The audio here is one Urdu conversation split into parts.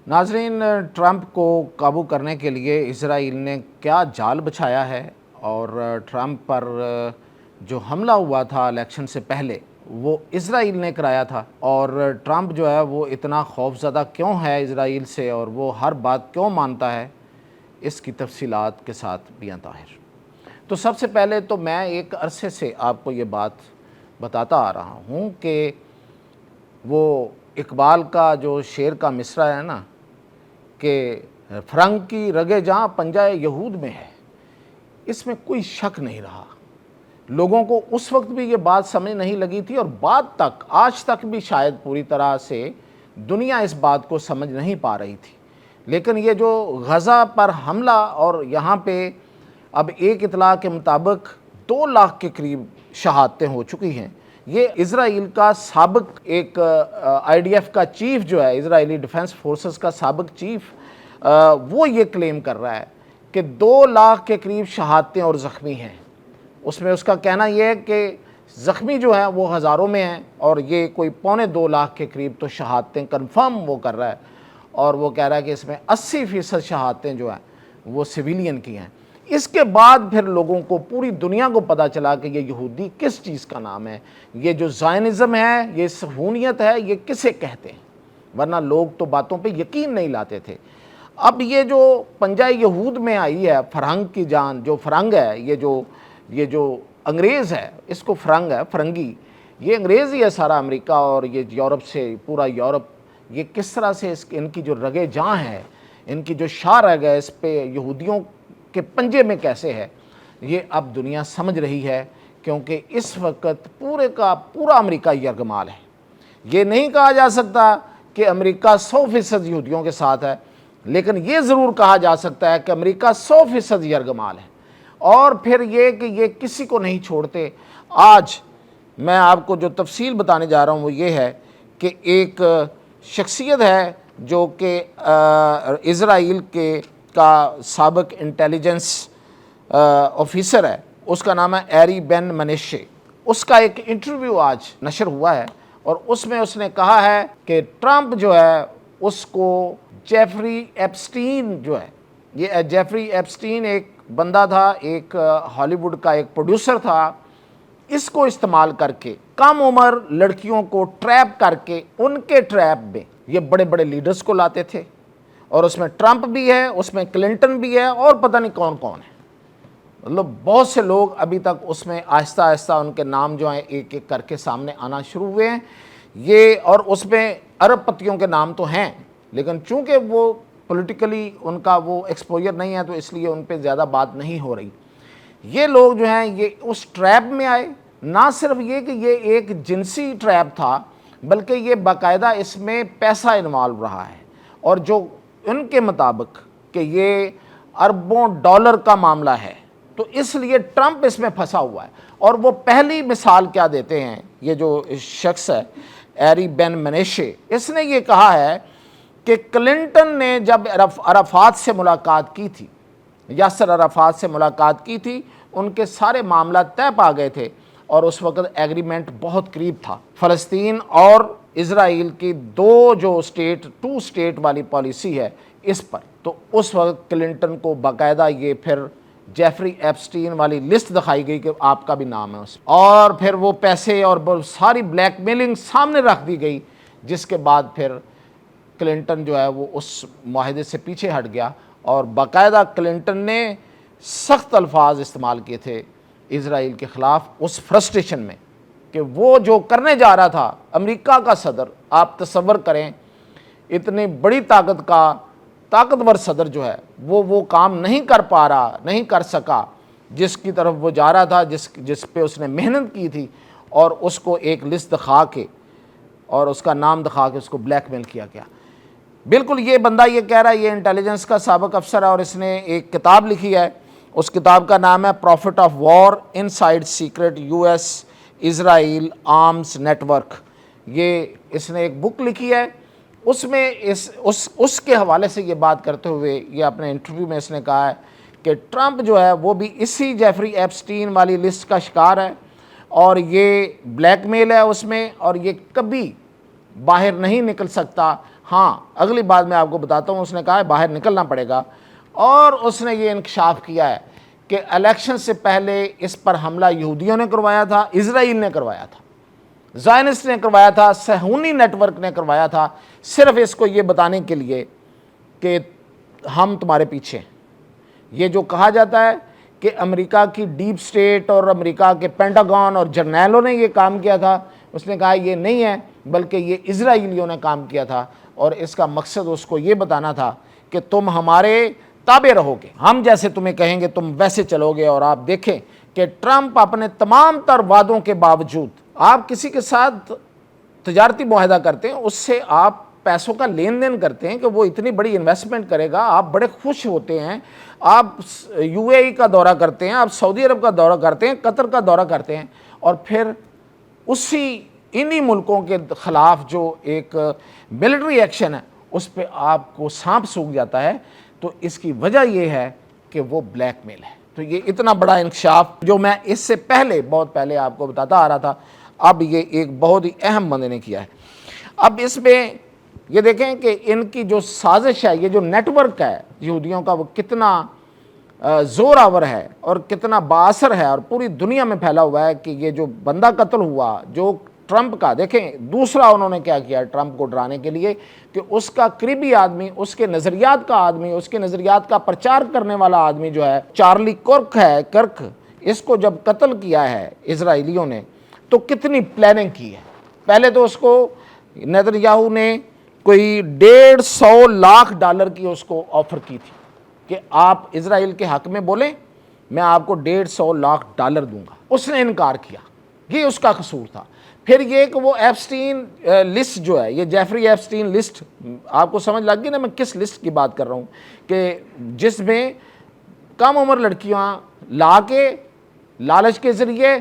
ناظرین، ٹرمپ کو قابو کرنے کے لیے اسرائیل نے کیا جال بچھایا ہے، اور ٹرمپ پر جو حملہ ہوا تھا الیکشن سے پہلے وہ اسرائیل نے کرایا تھا، اور ٹرمپ جو ہے وہ اتنا خوف زدہ کیوں ہے اسرائیل سے، اور وہ ہر بات کیوں مانتا ہے، اس کی تفصیلات کے ساتھ بیاں طاہر۔ تو سب سے پہلے تو میں ایک عرصے سے آپ کو یہ بات بتاتا آ رہا ہوں کہ وہ اقبال کا جو شعر کا مصرع ہے نا کہ فرنگ کی رگے جہاں پنجہ یہود میں ہے، اس میں کوئی شک نہیں رہا۔ لوگوں کو اس وقت بھی یہ بات سمجھ نہیں لگی تھی، اور بعد تک آج تک بھی شاید پوری طرح سے دنیا اس بات کو سمجھ نہیں پا رہی تھی۔ لیکن یہ جو غزہ پر حملہ، اور یہاں پہ اب ایک اطلاع کے مطابق 2 لاکھ کے قریب شہادتیں ہو چکی ہیں، یہ اسرائیل کا سابق ایک آئی ڈی ایف کا چیف جو ہے، اسرائیلی ڈیفنس فورسز کا سابق چیف، وہ یہ کلیم کر رہا ہے کہ 2 لاکھ کے قریب شہادتیں اور زخمی ہیں۔ اس میں اس کا کہنا یہ ہے کہ زخمی جو ہیں وہ ہزاروں میں ہیں، اور یہ کوئی 2.25 لاکھ کے قریب تو شہادتیں کنفرم وہ کر رہا ہے، اور وہ کہہ رہا ہے کہ اس میں 80% شہادتیں جو ہیں وہ سویلین کی ہیں۔ اس کے بعد پھر لوگوں کو، پوری دنیا کو پتہ چلا کہ یہ یہودی کس چیز کا نام ہے، یہ جو زائنزم ہے، یہ صہیونیت ہے، یہ کسے کہتے ہیں، ورنہ لوگ تو باتوں پہ یقین نہیں لاتے تھے۔ اب یہ جو پنجہ یہود میں آئی ہے، فرنگ کی جان، جو فرنگ ہے، یہ جو انگریز ہے، اس کو فرنگ ہے، فرنگی، یہ انگریز ہی ہے سارا امریکہ، اور یہ یورپ سے پورا یورپ، یہ کس طرح سے ان کی جو رگے جاں ہے، ان کی جو شاہ رگ ہے، اس پہ یہودیوں کے پنجے میں کیسے ہے، یہ اب دنیا سمجھ رہی ہے، کیونکہ اس وقت پورے کا پورا امریکہ یرغمال ہے۔ یہ نہیں کہا جا سکتا کہ امریکہ 100% یہودیوں کے ساتھ ہے، لیکن یہ ضرور کہا جا سکتا ہے کہ امریکہ 100% یرغمال ہے، اور پھر یہ کہ یہ کسی کو نہیں چھوڑتے۔ آج میں آپ کو جو تفصیل بتانے جا رہا ہوں وہ یہ ہے کہ ایک شخصیت ہے جو کہ اسرائیل کا سابق انٹیلیجنس آفیسر ہے، اس کا نام ہے ایری بن منیشے۔ اس کا ایک انٹرویو آج نشر ہوا ہے، اور اس میں اس نے کہا ہے کہ ٹرمپ جو ہے اس کو جیفری ایپسٹین جو ہے، یہ جیفری ایپسٹین ایک بندہ تھا، ایک ہالی ووڈ کا ایک پروڈیوسر تھا، اس کو استعمال کر کے کم عمر لڑکیوں کو ٹریپ کر کے ان کے ٹریپ میں یہ بڑے بڑے لیڈرز کو لاتے تھے، اور اس میں ٹرمپ بھی ہے، اس میں کلنٹن بھی ہے، اور پتہ نہیں کون کون ہے۔ مطلب بہت سے لوگ ابھی تک اس میں آہستہ آہستہ ان کے نام جو ہیں ایک ایک کر کے سامنے آنا شروع ہوئے ہیں، یہ، اور اس میں عرب پتیوں کے نام تو ہیں، لیکن چونکہ وہ پولیٹیکلی ان کا وہ ایکسپوجر نہیں ہے، تو اس لیے ان پہ زیادہ بات نہیں ہو رہی۔ یہ لوگ جو ہیں یہ اس ٹریپ میں آئے، نہ صرف یہ کہ یہ ایک جنسی ٹریپ تھا، بلکہ یہ باقاعدہ اس میں پیسہ انوالو رہا ہے، اور جو ان کے مطابق کہ یہ اربوں ڈالر کا معاملہ ہے، تو اس لیے ٹرمپ اس میں پھنسا ہوا ہے۔ اور وہ پہلی مثال کیا دیتے ہیں، یہ جو شخص ہے ایری بن منیشے، اس نے یہ کہا ہے کہ کلنٹن نے جب عرفات سے ملاقات کی تھی، یاسر عرفات سے ملاقات کی تھی، ان کے سارے معاملات طے پا گئے تھے، اور اس وقت ایگریمنٹ بہت قریب تھا، فلسطین اور اسرائیل کی ٹو اسٹیٹ والی پالیسی ہے اس پر۔ تو اس وقت کلنٹن کو باقاعدہ یہ پھر جیفری ایپسٹین والی لسٹ دکھائی گئی کہ آپ کا بھی نام ہے اس میں، اور پھر وہ پیسے اور ساری بلیک میلنگ سامنے رکھ دی گئی، جس کے بعد پھر کلنٹن جو ہے وہ اس معاہدے سے پیچھے ہٹ گیا، اور باقاعدہ کلنٹن نے سخت الفاظ استعمال کیے تھے اسرائیل کے خلاف اس فرسٹریشن میں، کہ وہ جو کرنے جا رہا تھا امریکہ کا صدر، آپ تصور کریں اتنی بڑی طاقتور صدر جو ہے وہ کام نہیں کر پا رہا، نہیں کر سکا جس کی طرف وہ جا رہا تھا، جس پہ اس نے محنت کی تھی، اور اس کو ایک لسٹ دکھا کے اور اس کا نام دکھا کے اس کو بلیک میل کیا گیا۔ بالکل یہ بندہ یہ کہہ رہا ہے، یہ انٹیلیجنس کا سابق افسر ہے، اور اس نے ایک کتاب لکھی ہے، اس کتاب کا نام ہے profit of war inside secret U S Israel arms network. یہ اس نے ایک بک لکھی ہے، اس میں اس کے حوالے سے یہ بات کرتے ہوئے یہ اپنے انٹرویو میں اس نے کہا ہے کہ ٹرمپ جو ہے وہ بھی اسی جیفری ایپسٹین والی لسٹ کا شکار ہے، اور یہ بلیک میل ہے اس میں، اور یہ کبھی باہر نہیں نکل سکتا ہاں اگلی بات میں آپ کو بتاتا ہوں، اس نے کہا ہے باہر نکلنا پڑے گا، اور اس نے یہ انکشاف کیا ہے کہ الیکشن سے پہلے اس پر حملہ یہودیوں نے کروایا تھا، اسرائیل نے کروایا تھا، زائنسٹ نے کروایا تھا، صہیونی نیٹ ورک نے کروایا تھا، صرف اس کو یہ بتانے کے لیے کہ ہم تمہارے پیچھے ہیں۔ یہ جو کہا جاتا ہے کہ امریکہ کی ڈیپ سٹیٹ اور امریکہ کے پینٹاگون اور جرنیلوں نے یہ کام کیا تھا، اس نے کہا یہ نہیں ہے، بلکہ یہ اسرائیلیوں نے کام کیا تھا، اور اس کا مقصد اس کو یہ بتانا تھا کہ تم ہمارے تابع رہو گے، ہم جیسے تمہیں کہیں گے تم ویسے چلو گے۔ اور آپ دیکھیں کہ ٹرمپ اپنے تمام تر وعدوں کے باوجود، آپ کسی کے ساتھ تجارتی معاہدہ کرتے ہیں، اس سے آپ پیسوں کا لین دین کرتے ہیں کہ وہ اتنی بڑی انویسٹمنٹ کرے گا، آپ بڑے خوش ہوتے ہیں، آپ یو اے ای کا دورہ کرتے ہیں، آپ سعودی عرب کا دورہ کرتے ہیں، قطر کا دورہ کرتے ہیں، اور پھر انہی ملکوں کے خلاف جو ایک ملٹری ایکشن ہے اس پہ آپ کو سانپ سونکھ جاتا ہے۔ تو اس کی وجہ یہ ہے کہ وہ بلیک میل ہے۔ تو یہ اتنا بڑا انکشاف جو میں اس سے پہلے بہت پہلے آپ کو بتاتا آ رہا تھا، اب یہ ایک بہت ہی اہم بندے نے کیا ہے۔ اب اس میں یہ دیکھیں کہ ان کی جو سازش ہے، یہ جو نیٹ ورک ہے یہودیوں کا، وہ کتنا زور آور ہے اور کتنا بااثر ہے، اور پوری دنیا میں پھیلا ہوا ہے کہ یہ جو بندہ قتل ہوا جو ٹرمپ کا، دیکھیں دوسرا انہوں نے کیا کیا ٹرمپ کو ڈرانے کے لیے کہ اس کا قریبی آدمی، اس کے نظریات کا آدمی، اس کے نظریات کا پرچار کرنے والا آدمی جو ہے چارلی کرک، اس کو جب قتل کیا ہے اسرائیلیوں نے تو کتنی پلاننگ کی ہے۔ پہلے تو اس کو نیتنیاہو نے کوئی $150 لاکھ کی اس کو آفر کی تھی کہ آپ اسرائیل کے حق میں بولیں، میں آپ کو $150 لاکھ دوں گا۔ اس نے انکار کیا، یہ اس کا قصور تھا۔ پھر یہ کہ وہ ایپسٹین لسٹ جو ہے، یہ جیفری ایپسٹین لسٹ، آپ کو سمجھ لگ گئی نا میں کس لسٹ کی بات کر رہا ہوں، کہ جس میں کم عمر لڑکیاں لا کے لالچ کے ذریعے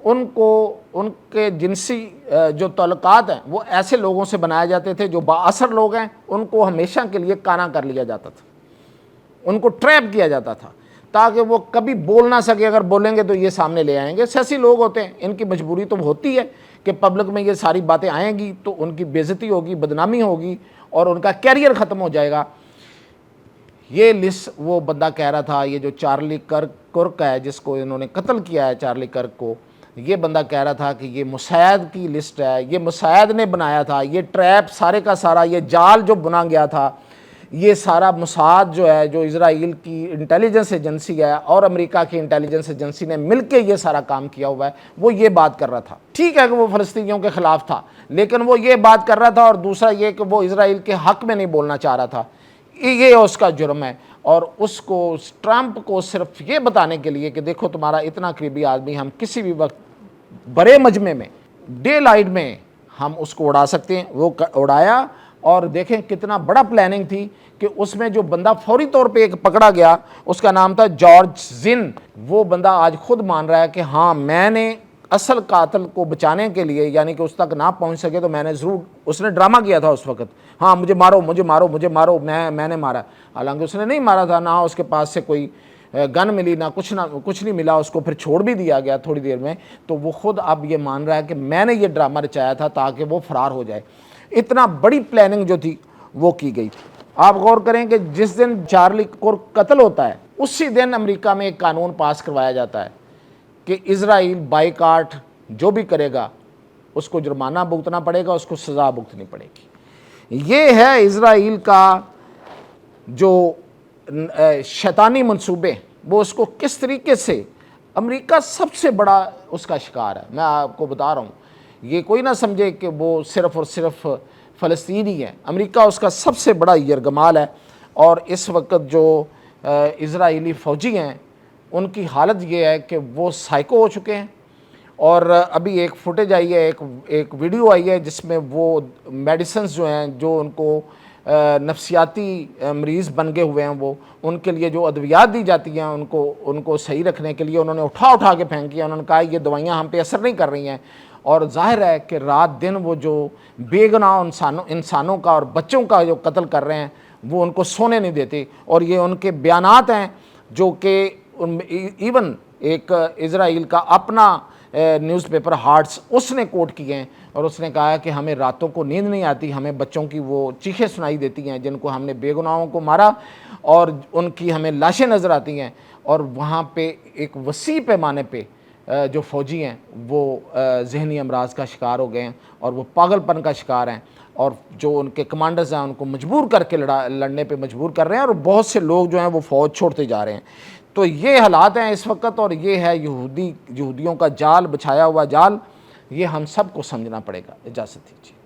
ان کو ان کے جنسی جو تعلقات ہیں وہ ایسے لوگوں سے بنائے جاتے تھے جو بااثر لوگ ہیں، ان کو ہمیشہ کے لیے کانا کر لیا جاتا تھا، ان کو ٹریپ کیا جاتا تھا تاکہ وہ کبھی بول نہ سکے، اگر بولیں گے تو یہ سامنے لے آئیں گے۔ سیاسی لوگ ہوتے ہیں، ان کی مجبوری تو ہوتی ہے کہ پبلک میں یہ ساری باتیں آئیں گی تو ان کی بے عزتی ہوگی، بدنامی ہوگی، اور ان کا کیریئر ختم ہو جائے گا۔ یہ لسٹ وہ بندہ کہہ رہا تھا، یہ جو چارلی کرک ہے جس کو انہوں نے قتل کیا ہے، چارلی کرک کو، یہ بندہ کہہ رہا تھا کہ یہ مساعد کی لسٹ ہے، یہ مساعد نے بنایا تھا، یہ ٹریپ سارے کا سارا، یہ جال جو بنا گیا تھا، یہ سارا موساد جو ہے، جو اسرائیل کی انٹیلیجنس ایجنسی ہے اور امریکہ کی انٹیلیجنس ایجنسی نے مل کے یہ سارا کام کیا ہوا ہے، وہ یہ بات کر رہا تھا۔ ٹھیک ہے کہ وہ فلسطینیوں کے خلاف تھا، لیکن وہ یہ بات کر رہا تھا، اور دوسرا یہ کہ وہ اسرائیل کے حق میں نہیں بولنا چاہ رہا تھا، یہ اس کا جرم ہے۔ اور اس کو ٹرمپ کو صرف یہ بتانے کے لیے کہ دیکھو تمہارا اتنا قریبی آدمی، ہم کسی بھی وقت بڑے مجمع میں ڈے لائٹ میں ہم اس کو اڑا سکتے ہیں، وہ اڑایا۔ اور دیکھیں کتنا بڑا پلاننگ تھی کہ اس میں جو بندہ فوری طور پہ ایک پکڑا گیا، اس کا نام تھا جارج زن۔ وہ بندہ آج خود مان رہا ہے کہ ہاں میں نے اصل قاتل کو بچانے کے لیے، یعنی کہ اس تک نہ پہنچ سکے تو میں نے ضرور، اس نے ڈرامہ کیا تھا اس وقت، ہاں مجھے مارو مجھے مارو مجھے مارو، میں نے مارا، حالانکہ اس نے نہیں مارا تھا، نہ اس کے پاس سے کوئی گن ملی، نہ کچھ نہیں ملا، اس کو پھر چھوڑ بھی دیا گیا تھوڑی دیر میں۔ تو وہ خود اب یہ مان رہا ہے کہ میں نے یہ ڈرامہ رچایا تھا تاکہ وہ فرار ہو جائے۔ اتنا بڑی پلاننگ جو تھی وہ کی گئی تھی۔ آپ غور کریں کہ جس دن چارلی کرک قتل ہوتا ہے اسی دن امریکہ میں ایک قانون پاس کروایا جاتا ہے کہ اسرائیل بائیکاٹ جو بھی کرے گا اس کو جرمانہ بھگتنا پڑے گا، اس کو سزا بھگتنی پڑے گی۔ یہ ہے اسرائیل کا جو شیطانی منصوبے، وہ اس کو کس طریقے سے، امریکہ سب سے بڑا اس کا شکار ہے۔ میں آپ کو بتا رہا ہوں، یہ کوئی نہ سمجھے کہ وہ صرف اور صرف فلسطینی ہے، امریکہ اس کا سب سے بڑا یرغمال ہے۔ اور اس وقت جو اسرائیلی فوجی ہیں ان کی حالت یہ ہے کہ وہ سائیکو ہو چکے ہیں۔ اور ابھی ایک فوٹیج آئی ہے، ایک ویڈیو آئی ہے جس میں وہ میڈیسنز جو ہیں، جو ان کو نفسیاتی مریض بن گئے ہوئے ہیں، وہ ان کے لیے جو ادویات دی جاتی ہیں ان کو صحیح رکھنے کے لیے انہوں نے اٹھا کے پھینکی ہیں۔ انہوں نے کہا یہ دوائیاں ہم پہ اثر نہیں کر رہی ہیں، اور ظاہر ہے کہ رات دن وہ جو بے گناہ انسانوں کا اور بچوں کا جو قتل کر رہے ہیں وہ ان کو سونے نہیں دیتے۔ اور یہ ان کے بیانات ہیں جو کہ ایون ایک اسرائیل کا اپنا نیوز پیپر ہارٹس اس نے کوٹ کیے ہیں، اور اس نے کہا کہ ہمیں راتوں کو نیند نہیں آتی، ہمیں بچوں کی وہ چیخیں سنائی دیتی ہیں جن کو ہم نے بے گناہوں کو مارا، اور ان کی ہمیں لاشیں نظر آتی ہیں، اور وہاں پہ ایک وسیع پیمانے پہ جو فوجی ہیں وہ ذہنی امراض کا شکار ہو گئے ہیں اور وہ پاگل پن کا شکار ہیں، اور جو ان کے کمانڈرز ہیں ان کو مجبور کر کے لڑنے پہ مجبور کر رہے ہیں، اور بہت سے لوگ جو ہیں وہ فوج چھوڑتے جا رہے ہیں۔ تو یہ حالات ہیں اس وقت، اور یہ ہے یہودیوں کا جال، بچھایا ہوا جال، یہ ہم سب کو سمجھنا پڑے گا۔ اجازت دیجیے۔